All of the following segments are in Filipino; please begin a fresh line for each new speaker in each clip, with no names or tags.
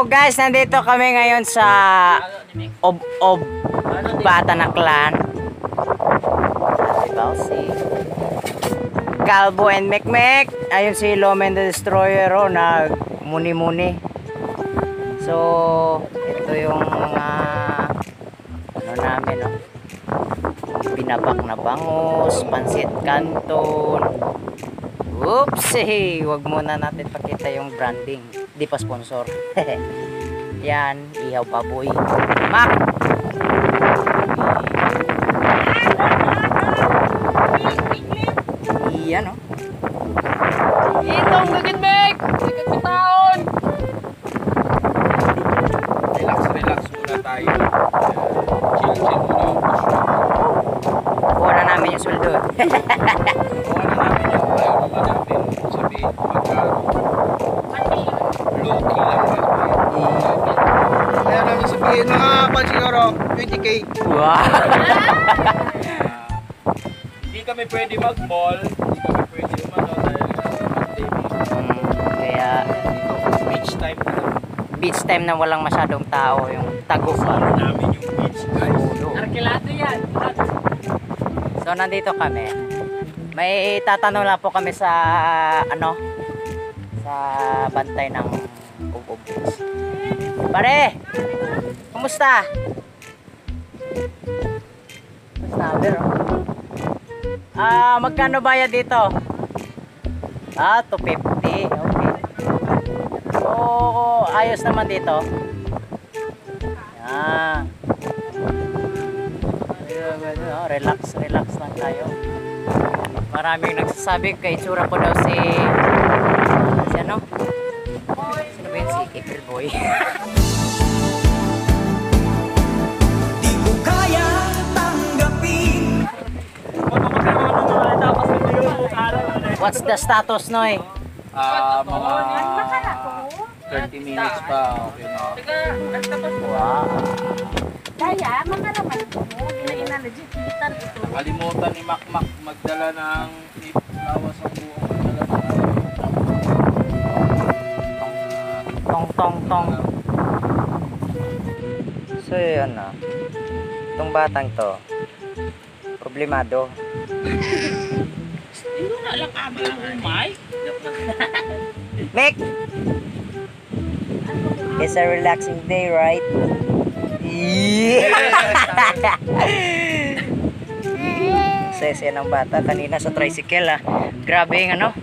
guys, nandito kami ngayon sa Ob Batanaclan. Si Calvo and Mekmek. Ayun si Lomen the Destroyer nag-muni-muni. So, ito yung mga ano namin, no? Pinabak na bangus, pansit canton. Oops, hey, wag muna natin pakita yung branding. Di pa sponsor. Yan, ihaw baboy. Mac! Iyan, no?
Itong gagitbek! Sikat sa taon!
Relax muna tayo. Chill muna yung push.
Nakuha na namin yung sweldo.
Nakuha na namin yung ayaw naman natin. Sabihin pagka low-key lang natin. Kaya namin sabihin mga pansiguro 20k.
Wow!
Hindi kami pwede mag-mall. Hindi kami pwede umano dahil mag-TV.
Kaya
Dito, beach time na namin.
beach time na walang masyadong tao, yung tago pa.
Kasama namin yung beach guys.
Arkilado yan!
So nandito kami. May tatanong lang po kami sa ano, sa bantay ng Ubog. Pare, kumusta? Kumusta, magkano bayad dito? 250. Okay. So, ayos naman dito. Yan. Relax lang tayo. Maraming nagsasabi kay itsura ko daw si ano? Sino ba yun? Si April Boy.
Di ko kaya tanggapin.
What's the status, Noy?
Mga 30 minutes pa. Okay na.
Wow.
Kaya, mga naman ito mo. Ina legit, litan ito.
Nakalimutan ni Makmak magdala ng lawas ang buong magdala ng
Tong. So yun na. Itong batang to, problemado.
Hindi na lang kami ang umay.
Mick! It's a relaxing day, right? Yeah! Sese ng bata kanina sa tricycle, ah. Grabe yung ano.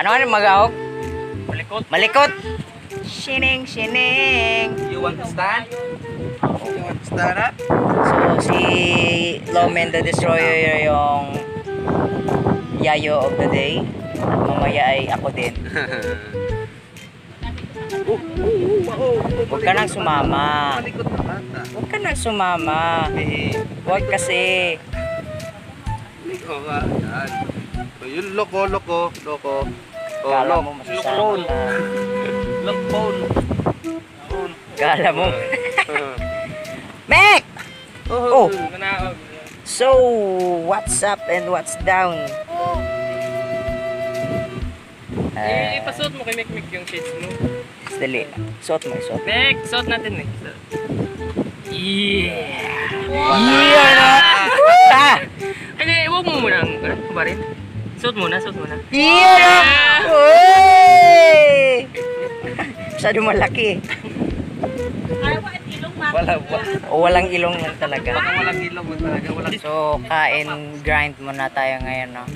Ano mag-ahog? Malikot. Shining.
You want to stand? You want to stand up?
So si Lomen the Destroyer yung yayo of the day. Mamaya ay ako din. Huwag ka nang sumama.
Malikot na bata.
Huwag ka nang sumama. Huwag kasi.
Liko ka. Yan. So, yun, loko.
Kala mo masasama ka.
Phone.
Kala mo. Mek! Oh. So, what's up and what's down?
Ipasuot mo kay Mekmek yung shades mo.
Dali. Suot mo.
Mek, suot natin eh. Yeah!
Ah!
Ay, huwag mo muna ang kumarin. Suot muna.
Yeah! Uy! Masyado malaki. Walang ilong lang talaga.
Walang ilong mo talaga.
So, grind muna tayo ngayon, no?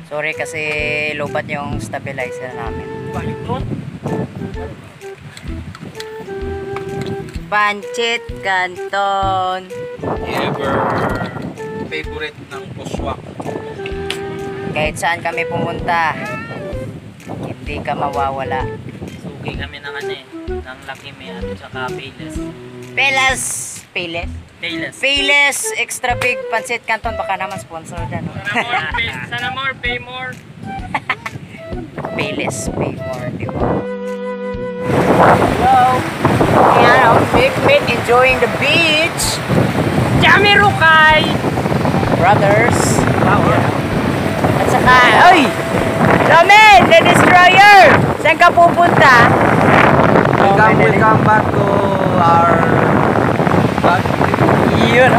Sorry kasi lobat yung stabilizer namin. Pancit canton.
Ever favorite ng Puswak.
Kahit saan kami pumunta, hindi ka mawawala.
Sugi kami ng ng Lucky Me at saka Payless.
Payless extra big pancit canton, baka naman sponsor dyan, no?
Sana more, pay more.
Payless, pay more, di ba? Hello! Ayan, Mekmek enjoying the beach.
Jami Rukay!
Brothers. At saka, oy! Roman, the Destroyer! Saan ka pupunta?
Welcome back to our vlog.
Yun.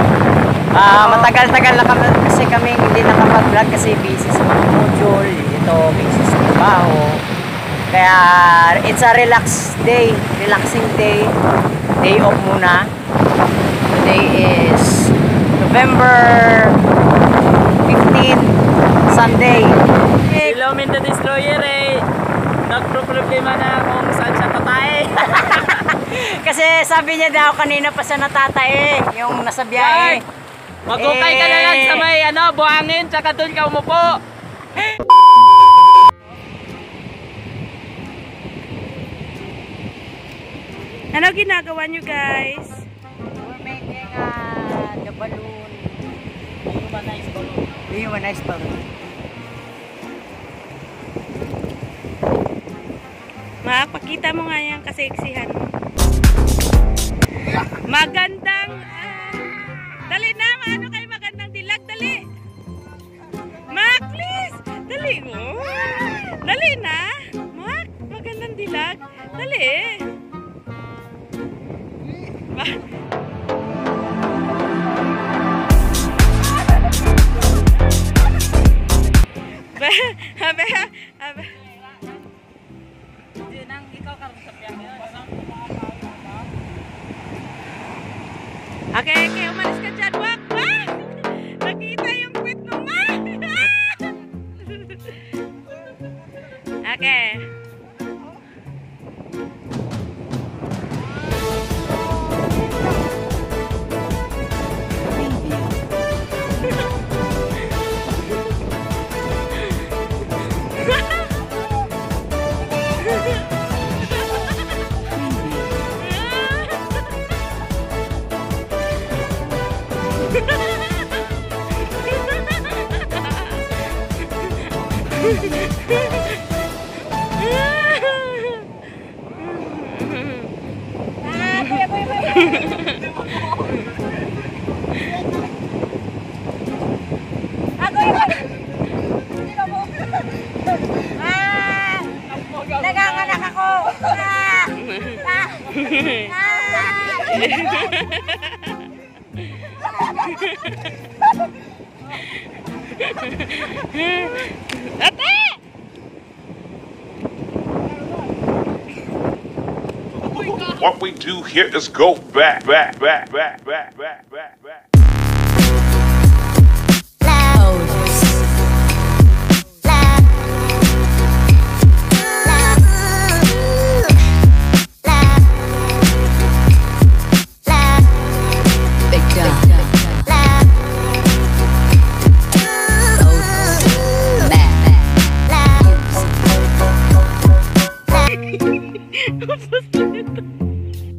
Matagal-tagal na kasi kami hindi nakapag-vlog kasi busy sa mga module. Ito, busy sa trabaho. Kaya, it's a relaxing day. Day off muna. Today is November 15, Sunday.
Hello, Minda Destroyer eh. Nagpro-problema na kung saan siya tatay.
Kasi sabi niya daw kanina pa siya natatae, yung nasa biyahe.
Magukay ka na lang sa may buhangin, tsaka doon ka umupo.
Ano ginagawa nyo guys?
We're making the balloon. Humanized balloon.
Pakita mo nga yung kaseksihan mo. Magandang... dali na, ano kayo magandang dilag, dali. Mac, please. Dali mo. Dali na. Mac, magandang dilag. Dali. Okay, umalis ka dyan, wak! Wak! Nakita yung quit mo, ma! Okay. Naganganak ako! Ate!
What we do here is go back.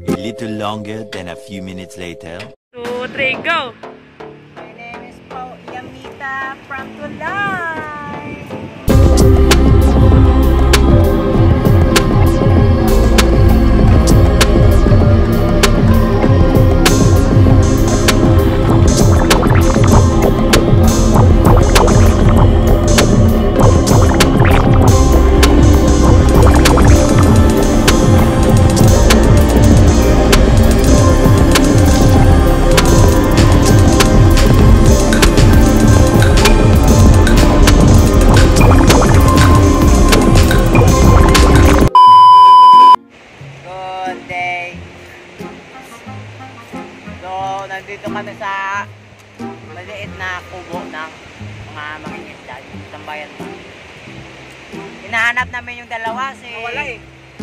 A little longer than a few minutes later.
2, 3, go!
My name is Pao Yamita from Tulay. Nandito kami sa maliit na kubo ng mga mangingisda, tambayan pa. Hinahanap namin yung dalawa, si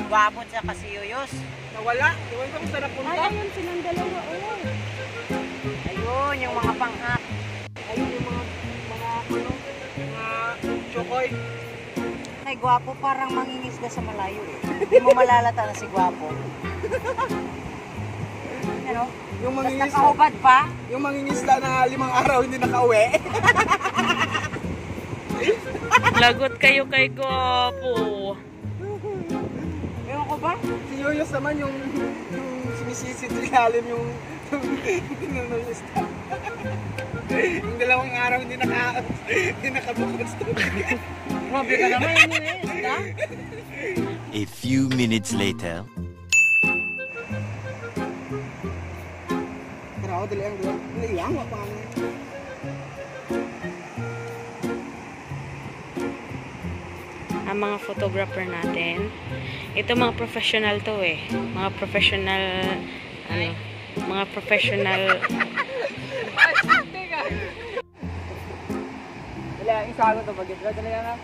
Guapot sa si Yuyos.
Nawala? Iwan ko kung saan napunta.
Ayun silang dalawa, oh.
Ayun, yung mga panghak.
Ayun yung mga chokoy.
Ay, Guapo parang mangingisda sa malayo eh. Hindi mo malalata na si Guapo. Ano?
Yung
Tapos
mangingisda,
nakahubad pa.
yung mangingisda na 5 araw hindi nakauwi.
Lagot kayo kay Gopo.
Ewan ko ba?
Si Yoyos naman yung sinisisid sa ilalim yung tinanong isda. Yung dalawang araw hindi nakabukas to.
Grabe ka naman yun ha?
A few minutes later.
Tara, dali ang dalawa. Naiwang pa kami.
Ang mga photographer natin, ito mga professional to eh. Mga professional, mga professional.
Dali ang isago to bagay. Dali nga.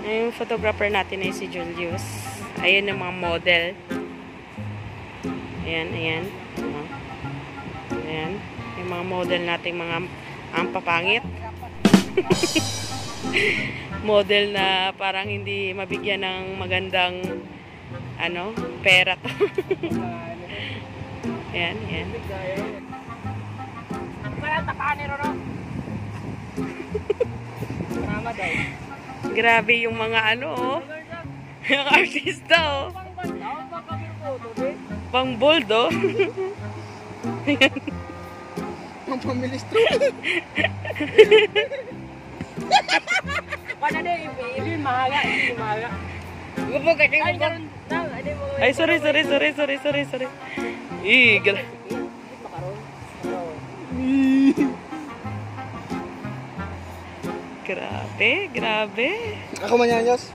Yung photographer natin ay si Julius. Ayun yung mga model. Ayan, ayan. Ayan. Yung mga model natin, mga ang papangit. Model na parang hindi mabigyan ng magandang pera to. Ayan, ayan. Grabe yung mga yung artista pang bold
Ang pamilistro.
Ay, sorry. Grabe.
Ako manyanyos.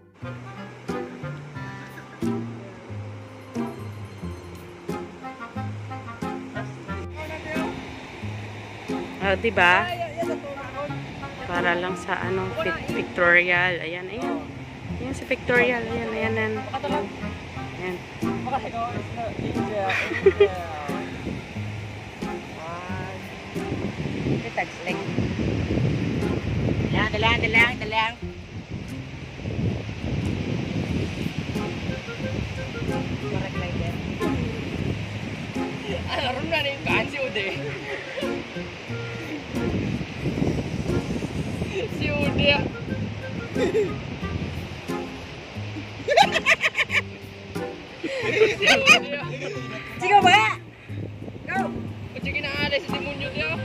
Diba? Para lang sa pictorial. Ayan. Ayan sa pictorial. Ayan.
Dalang.
Alam na rin kansi ude. Si ude.
Sige ba?
Go. Kucing na ada sa demonyo dia.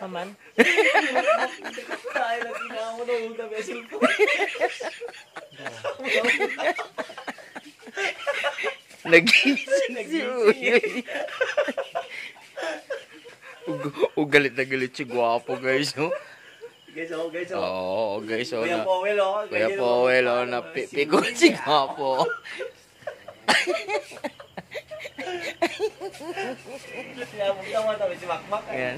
Aman.
Nagising si Uyoy. Galit na galit si Guwapo, guys, no?
Guys.
Oo, guys, oh.
Kuya Powell,
Kuya Powell, na pikon si Guwapo.
Kaya magtawa tayo si Makmak.
Ayan.